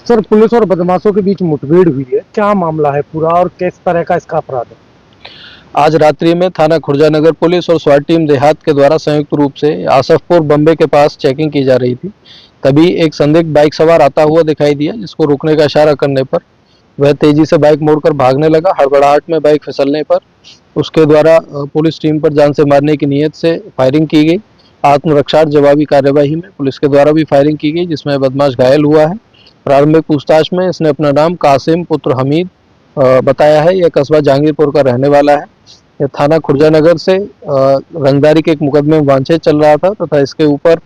Sir, police और बदमाशों के बीच मुठभेड़ हुई है, क्या मामला है पूरा और किस तरह का इसका अपराध है? आज रात्रि में थाना खुर्जा नगर पुलिस और स्वाट टीम देहात के द्वारा संयुक्त रूप से आसफपुर बम्बे के पास चेकिंग की जा रही थी। तभी एक संदिग्ध बाइक सवार आता हुआ दिखाई दिया, जिसको रोकने का इशारा करने पर वह तेजी से बाइक मोड़कर भागने लगा। हड़बड़ाहट में बाइक फिसलने पर उसके द्वारा पुलिस टीम पर जान से मारने की नीयत से फायरिंग की गई। आत्मरक्षा जवाबी कार्यवाही में पुलिस के द्वारा भी फायरिंग की गई, जिसमें बदमाश घायल हुआ है। प्रारंभिक पूछताछ में इसने अपना नाम कासिम पुत्र हमीद बताया है। यह कस्बा जहांगीरपुर का रहने वाला है। यह थाना खुर्जानगर से रंगदारी के एक मुकदमे में वांछित चल रहा था तथा इसके ऊपर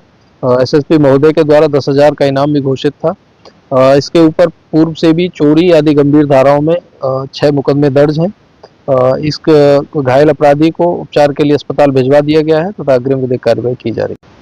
एसएसपी महोदय के द्वारा 10,000 का इनाम भी घोषित था। इसके ऊपर पूर्व से भी चोरी आदि गंभीर धाराओं में 6 मुकदमे दर्ज हैं। इस घायल अपराधी को उपचार के लिए अस्पताल भिजवा दिया गया है तथा अग्रिम विधिक कार्रवाई की जा रही है।